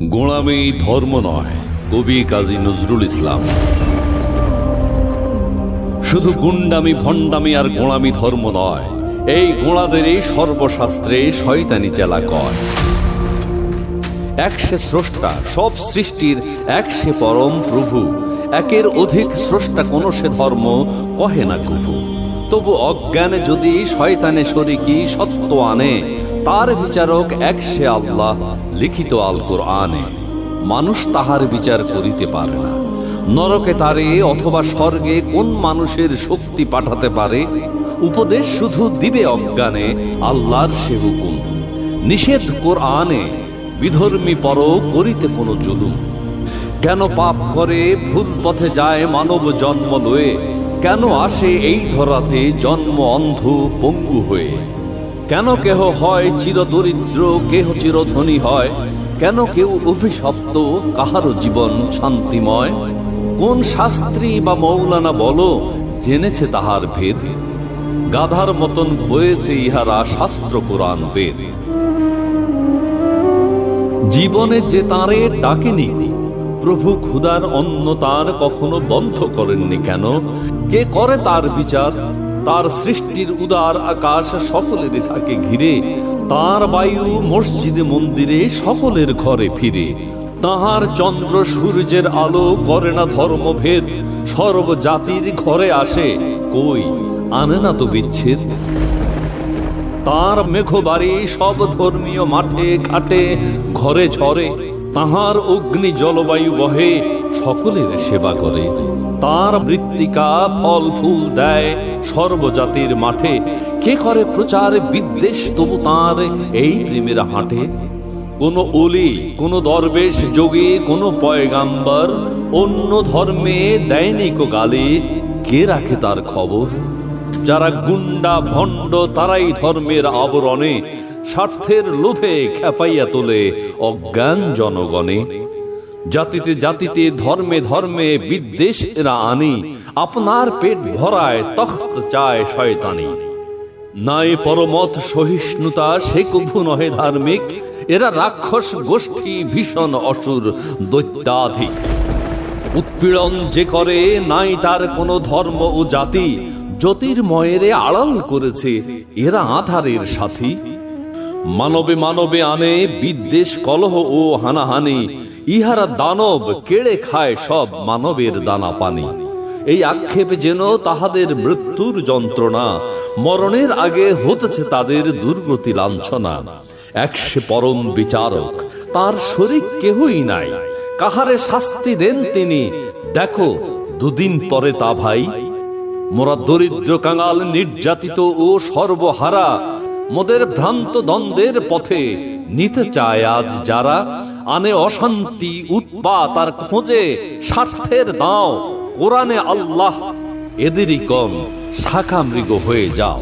গোলামি ধর্ম নয়। কবি কাজী নজরুল ইসলাম। শুধু গুন্ডামি ভণ্ডামি আর গোলামি ধর্ম নয়, এই গোঁড়াদেরই সর্বশাস্ত্রে শয়তানি চেলা কয়। এক সে স্রষ্টা, সব সৃষ্টির এক সে পরম প্রভু, একের অধিক স্রষ্টা কোন সে ধর্ম কহে না কভু। তবু অজ্ঞানে যদি শয়তানে শরিকি সত্য আনে, তার বিচারক এক সে আল্লাহ লিখিত আল কোরআনে। মানুষ তাহার বিচার করিতে পারে না, নরকে তারে অথবা স্বর্গে কোন মানুষের শক্তি পাঠাতে পারে। উপদেশ শুধু দিবে অজ্ঞানে, আল্লাহর সে হুকুম নিষেধ কোরআনে। বিধর্মী পর করিতে কোনো জুলুম, কেন পাপ করে ভুল পথে যায় মানব জন্ম লয়ে। কেন আসে এই ধরাতে জন্ম অন্ধ পঙ্গু হয়ে। কেন কেহ হয় চিরদরিদ্র, কেহ চিরধনী হয়। কেন কেউ অভিশপ্ত, কাহারও জীবন শান্তিময়। কোন শাস্ত্রী বা মৌলানা বলো, জেনেছে তাহার ভেদ। গাধার মতন বয়েছে ইহারা শাস্ত্র কোরআন বেদ। জীবনে যে তাঁরে ডাকেনি, প্রভু ক্ষুধার অন্ন তার কখনো বন্ধ করেননি কেন। কে করে তার বিচার, তার সৃষ্টির উদার আকাশ সকলেরই থাকে ঘিরে। তার বায়ু মসজিদে মন্দিরে সকলের ঘরে ফিরে। তাহার চন্দ্র সূর্যের আলো করে না ধর্মভেদ। সর্বজাতির ঘরে আসে, কই আনে না তো বিচ্ছেদ। তার মেঘবাড়ি সব ধর্মীয় মাঠে ঘাটে ঘরে ঝরে। তাহার অগ্নি জলবায়ু বহে, সকলের সেবা করে। তার মৃত্তিকা ফল ফুল দেয় সর্বজাতির মাঠে। কে করে প্রচার বিদ্বেষ, তবু তাঁর এই প্রেমের হাটে। কোন অলি, কোন দরবেশ যোগী, কোন পয়গাম্বর অন্য ধর্মে দেয়নি কো গালি। কে রাখে তার খবর? যারা গুন্ডা ভণ্ড, তারাই ধর্মের আবরণে স্বার্থের লোভে খেপাইয়া তোলে অজ্ঞান জনগণে। জাতিতে জাতিতে ধর্মে ধর্মে বিদ্বেষ এরা আনি। আপনার পেট ভরায় তখ্ত চায় শয়তানি। নাই পরমত সহিষ্ণুতা, সে কভু নহে ধার্মিক। এরা রাক্ষস গোষ্ঠী, ভীষণ অসুর দৈত্যাধিক। উৎপীড়ন যে করে, নাই তার কোনো ধর্ম ও জাতি। জ্যোতির্ময়েরে আড়াল করেছে এরা আধারের সাথী। মানবে মানবে আনে বিদ্বেষ কলহ ও হানাহানি। ইহারা দানব, কেড়ে খায় সব মানবের দানা পানি। এই আক্ষেপ যেন তাহাদের মৃত্যুর যন্ত্রণা। মরণের আগে হতেছে তাদের দুর্গতি লাঞ্ছনা। এক সে পরম বিচারক, তার শরীক কেহই নাই। কাহারে শাস্তি দেন তিনি, দেখো দুদিন পরে তা ভাই। মোরা দরিদ্র কাঙাল, নির্যাতিত ও সর্বহারা, মোদের ভ্রান্ত দ্বন্দ্বের পথে নিতে চায় আজ যারা। আনে অশান্তি উৎপাত আর খোঁজে স্বার্থের দাও। কোরআনে আল্লাহ এদেরই কম, শাখা মৃগ হয়ে যাও।